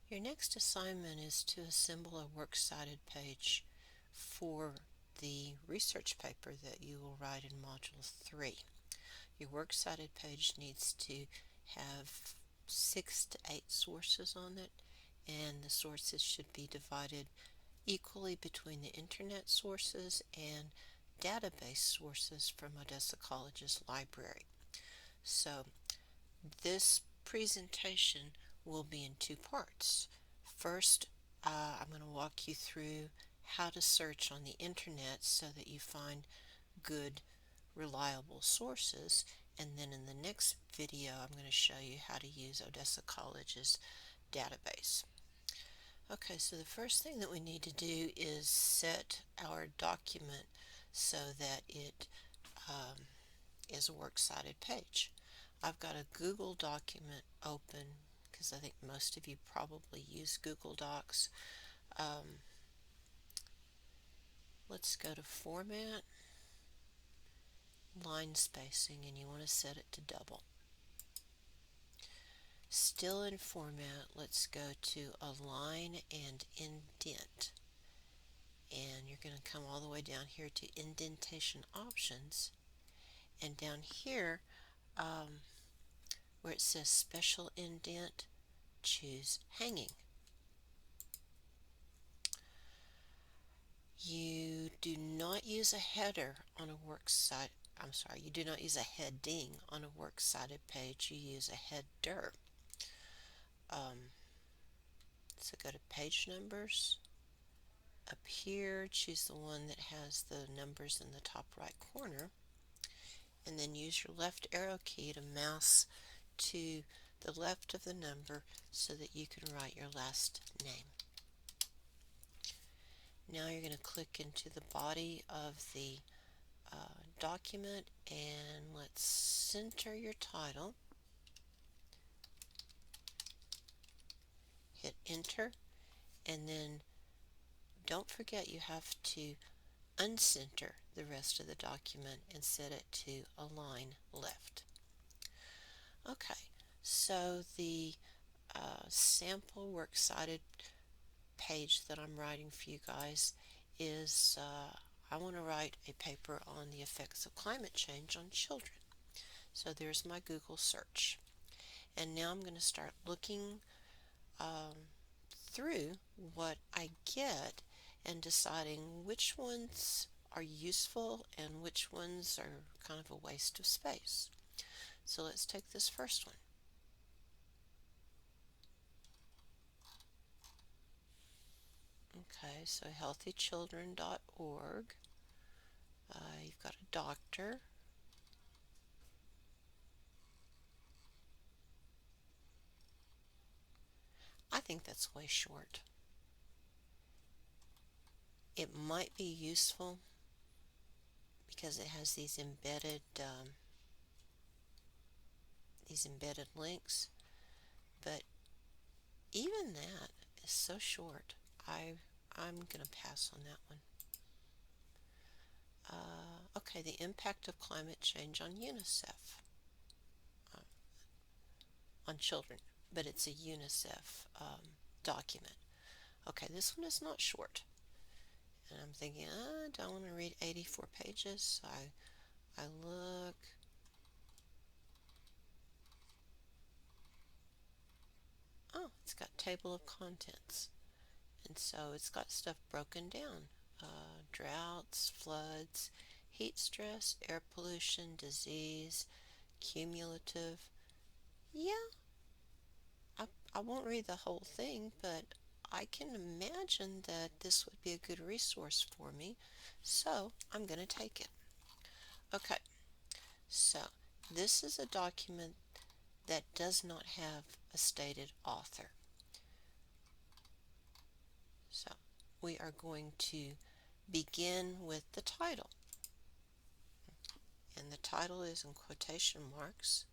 Your next assignment is to assemble a works cited page for the research paper that you will write in Module 3. Your works cited page needs to have 6 to 8 sources on it, and the sources should be divided equally between the internet sources and database sources from Odessa College's library. So this presentation will be in 2 parts. First, I'm going to walk you through how to search on the internet so that you find good, reliable sources. And then in the next video, I'm going to show you how to use Odessa College's database. Okay, so the first thing that we need to do is set our document so that it is a works cited page. I've got a Google document open because I think most of you probably use Google Docs. Let's go to Format, Line Spacing, and you want to set it to double. Still in Format, let's go to Align and Indent. And you're going to come all the way down here to Indentation Options. And down here, where it says Special Indent, choose Hanging. You do not use a header on a works cited, you do not use a heading on a works cited page, you use a header. So go to Page Numbers. Up here, choose the one that has the numbers in the top right corner, and then use your left arrow key to mouse to the left of the number so that you can write your last name. Now you're going to click into the body of the document, and let's center your title. Hit enter, and then don't forget you have to uncenter the rest of the document and set it to align left. Okay, so the sample works cited page that I'm writing for you guys is I want to write a paper on the effects of climate change on children. So there's my Google search. And now I'm going to start looking through what I get and deciding which ones are useful and which ones are kind of a waste of space. So let's take this first one. Okay, so healthychildren.org. You've got a doctor. I think that's way short. It might be useful because it has these embedded links, but even that is so short. I'm gonna pass on that one. Okay, the impact of climate change on UNICEF, on children, but it's a UNICEF document. Okay, this one is not short. And I'm thinking, I don't want to read 84 pages. I look. Oh, it's got table of contents. And so it's got stuff broken down. Droughts, floods, heat stress, air pollution, disease, cumulative. Yeah, I won't read the whole thing, but I can imagine that this would be a good resource for me, so I'm going to take it. Okay, so this is a document that does not have a stated author. So we are going to begin with the title. And the title is in quotation marks,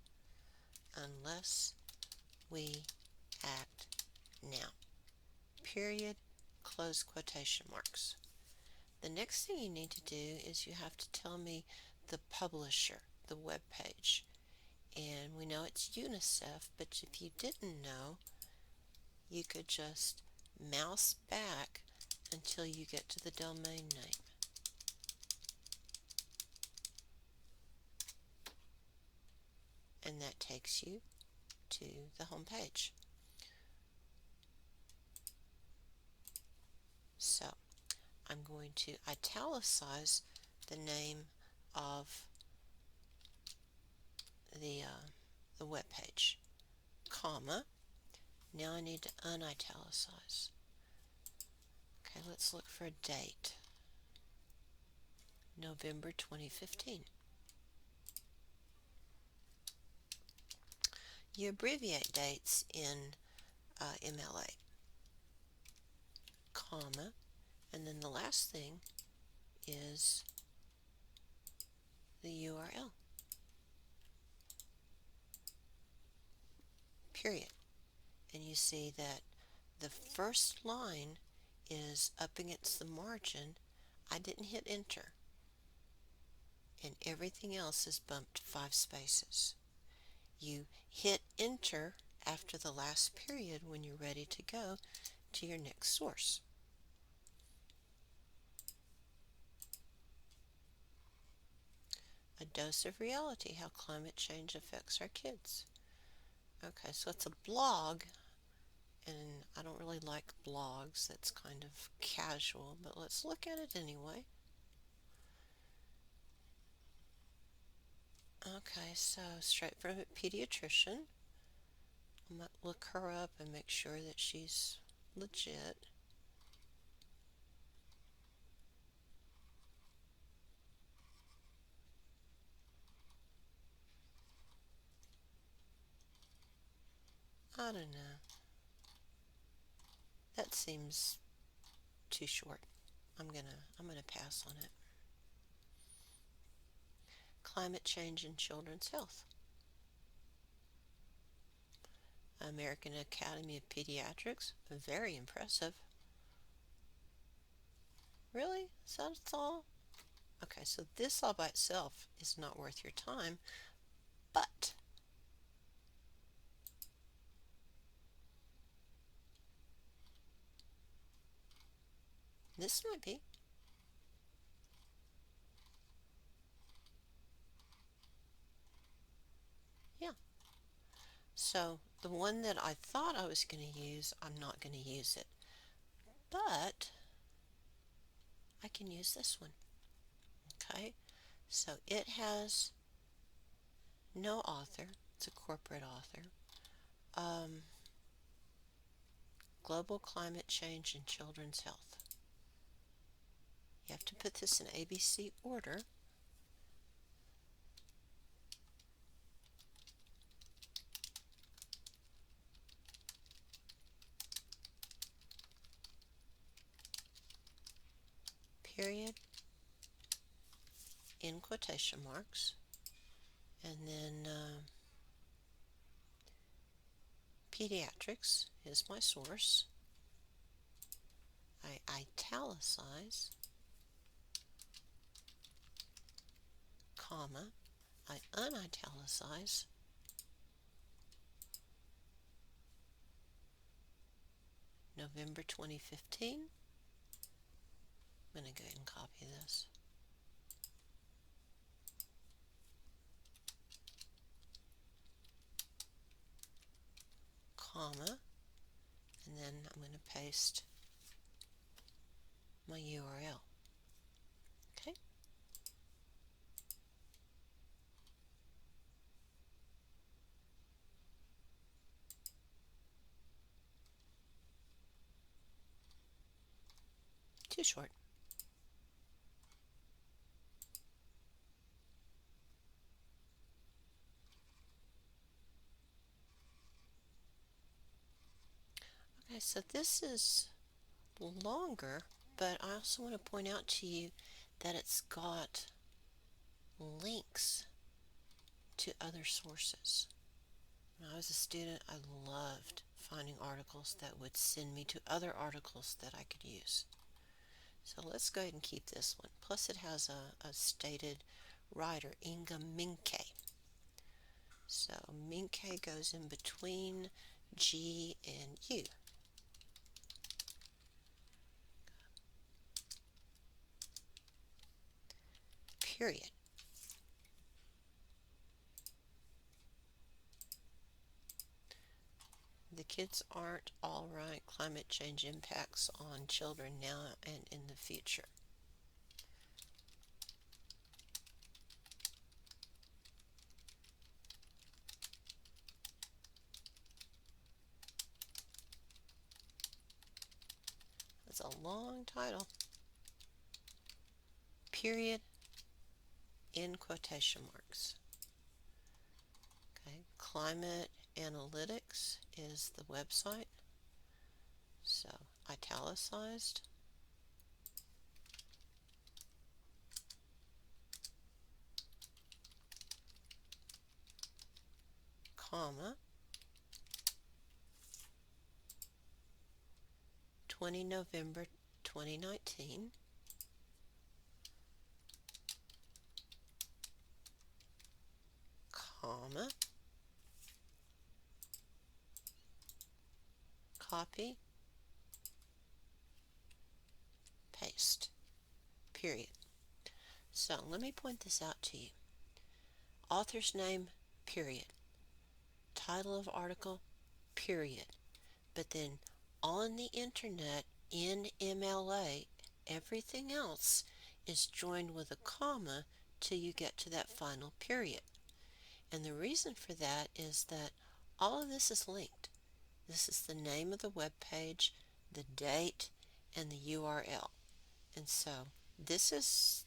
unless we act now. Period, close quotation marks. The next thing you need to do is you have to tell me the publisher, the web page. And we know it's UNICEF, but if you didn't know, you could just mouse back until you get to the domain name. And that takes you to the home page. So I'm going to italicize the name of the web page, comma. Now I need to unitalicize. Okay, let's look for a date. November 2015. You abbreviate dates in MLA, comma, and then the last thing is the URL, period. And you see that the first line is up against the margin. I didn't hit enter, and everything else is bumped 5 spaces. You hit enter after the last period when you're ready to go to your next source. A dose of reality, how climate change affects our kids. Okay, so it's a blog, and I don't really like blogs. That's kind of casual, but let's look at it anyway. Okay, so straight from a pediatrician. I'm going to look her up and make sure that she's legit. I don't know. That seems too short. I'm gonna pass on it. Climate change in children's health. American Academy of Pediatrics. Very impressive. Really? Is that all? Okay, so this all by itself is not worth your time, but this might be. Yeah. So the one that I thought I was going to use, I'm not going to use it. But I can use this one. Okay. So it has no author. It's a corporate author. Global climate change in children's health. You have to put this in ABC order. Period, in quotation marks, and then pediatrics is my source. I italicize, comma, I unitalicize, November 2015. I'm going to go ahead and copy this. Comma, and then I'm going to paste my URL. Okay. Too short. Okay, so this is longer, but I also want to point out to you that it's got links to other sources. When I was a student, I loved finding articles that would send me to other articles that I could use. So let's go ahead and keep this one. Plus it has a stated writer, Inga Minke. So Minke goes in between G and U. period. The kids aren't all right. Climate change impacts on children now and in the future. That's a long title. Period in quotation marks. Okay, Climate Analytics is the website. So italicized. Comma. 20 November 2019. Comma. Copy. Paste. Period. So let me point this out to you. Author's name, period. Title of article, period. But then on the internet, in MLA, everything else is joined with a comma till you get to that final period. And the reason for that is that all of this is linked. This is the name of the web page, the date, and the URL. And so this is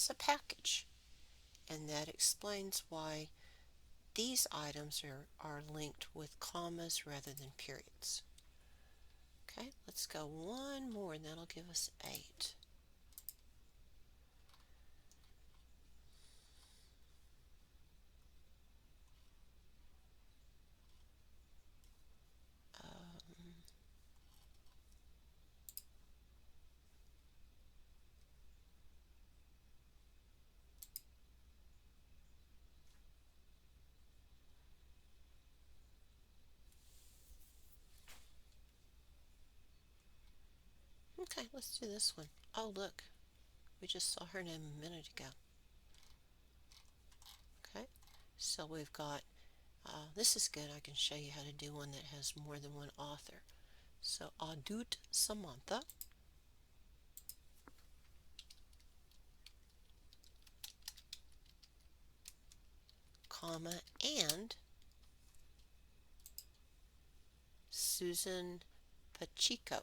a package, and that explains why these items are linked with commas rather than periods. Okay, let's go one more, and that'll give us 8. Okay, let's do this one. Oh, look, we just saw her name a minute ago. Okay, so we've got, this is good. I can show you how to do one that has more than one author. So Adut Samantha, comma, and Susan Pacheco.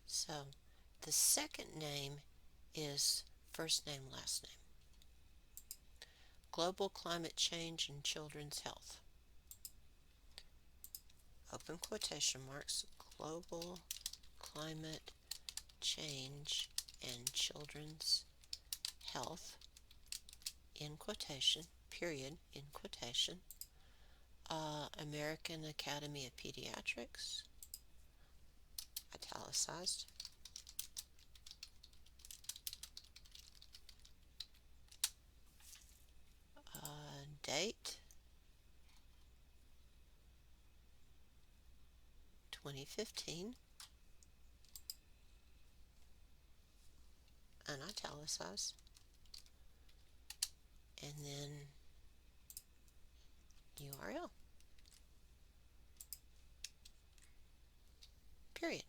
So the second name is first name, last name. Global Climate Change and Children's Health. Open quotation marks. Global Climate Change and Children's Health, in quotation, period, in quotation. American Academy of Pediatrics, italicized. Date 2015, and italicized, and then URL, period.